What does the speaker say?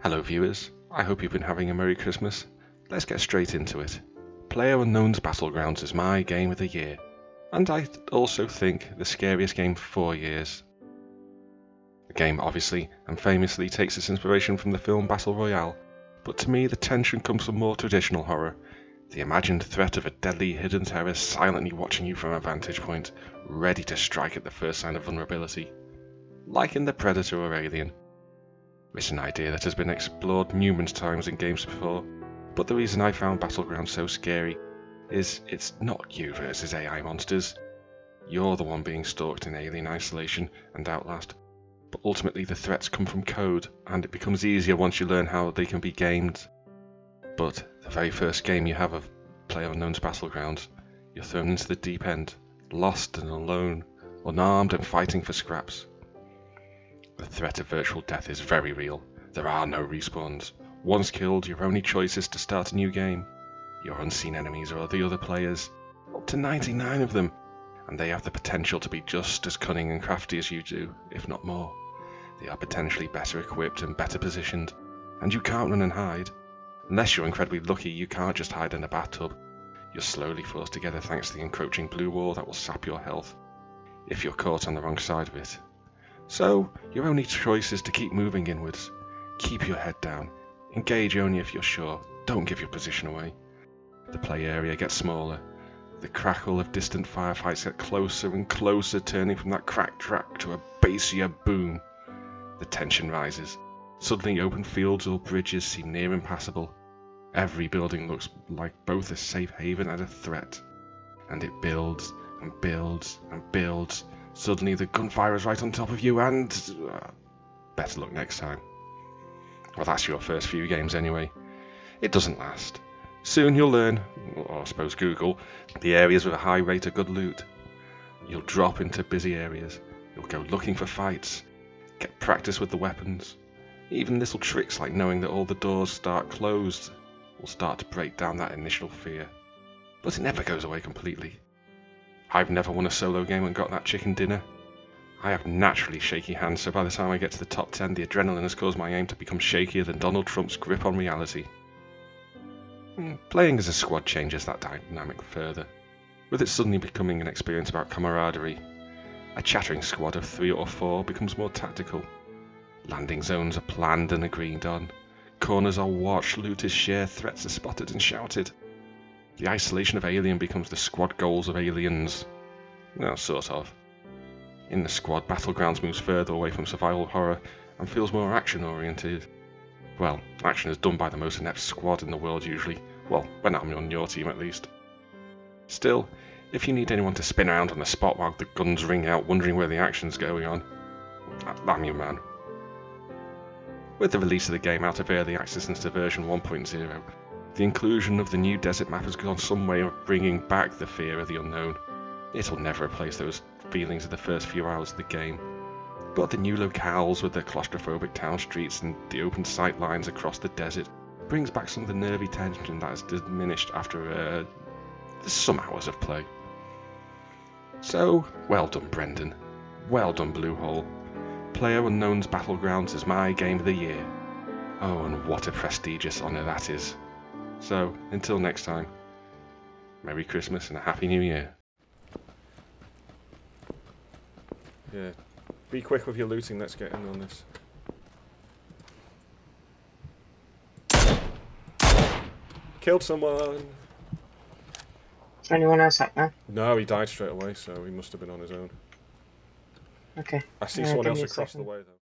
Hello viewers, I hope you've been having a Merry Christmas. Let's get straight into it. PLAYERUNKNOWN'S BATTLEGROUNDS is my game of the year, and I also think the scariest game for 4 years. The game obviously and famously takes its inspiration from the film Battle Royale, but to me the tension comes from more traditional horror. The imagined threat of a deadly hidden terror silently watching you from a vantage point, ready to strike at the first sign of vulnerability. Like in The Predator or Alien. It's an idea that has been explored numerous times in games before, but the reason I found Battlegrounds so scary is it's not you versus AI monsters. You're the one being stalked in Alien Isolation and Outlast, but ultimately the threats come from code, and it becomes easier once you learn how they can be gamed. But the very first game you have of PLAYERUNKNOWN'S Battlegrounds, you're thrown into the deep end, lost and alone, unarmed and fighting for scraps. The threat of virtual death is very real. There are no respawns. Once killed, your only choice is to start a new game. Your unseen enemies are the other players, up to 99 of them, and they have the potential to be just as cunning and crafty as you do, if not more. They are potentially better equipped and better positioned, and you can't run and hide. Unless you're incredibly lucky, you can't just hide in a bathtub. You're slowly forced together thanks to the encroaching blue wall that will sap your health, if you're caught on the wrong side of it. So, your only choice is to keep moving inwards. Keep your head down. Engage only if you're sure. Don't give your position away. The play area gets smaller. The crackle of distant firefights get closer and closer, turning from that cracked track to a bassier boom. The tension rises. Suddenly open fields or bridges seem near impassable. Every building looks like both a safe haven and a threat. And it builds and builds and builds. Suddenly the gunfire is right on top of you and... better luck next time. Well, that's your first few games anyway. It doesn't last. Soon you'll learn, or I suppose Google, the areas with a high rate of good loot. You'll drop into busy areas. You'll go looking for fights. Get practice with the weapons. Even little tricks like knowing that all the doors start closed will start to break down that initial fear. But it never goes away completely. I've never won a solo game and got that chicken dinner. I have naturally shaky hands, so by the time I get to the top 10, the adrenaline has caused my aim to become shakier than Donald Trump's grip on reality. Playing as a squad changes that dynamic further, with it suddenly becoming an experience about camaraderie. A chattering squad of 3 or 4 becomes more tactical. Landing zones are planned and agreed on. Corners are watched, loot is shared, threats are spotted and shouted. The isolation of Alien becomes the squad goals of Aliens. Well, sort of. In the squad, Battlegrounds moves further away from survival horror and feels more action-oriented. Well, action is done by the most inept squad in the world usually. Well, when I'm on your team at least. Still, if you need anyone to spin around on the spot while the guns ring out wondering where the action's going on, I'm your man. With the release of the game out of early access into version 1.0, the inclusion of the new desert map has gone some way of bringing back the fear of the unknown. It'll never replace those feelings of the first few hours of the game. But the new locales with their claustrophobic town streets and the open sight lines across the desert brings back some of the nervy tension that has diminished after some hours of play. So, well done Brendan. Well done Bluehole. PLAYERUNKNOWN'S Battlegrounds is my game of the year. Oh, and what a prestigious honour that is. So, until next time, Merry Christmas and a Happy New Year. Yeah, be quick with your looting, let's get in on this. Killed someone! Is there anyone else out there? No, he died straight away, so he must have been on his own. Okay. I see someone else across the way though.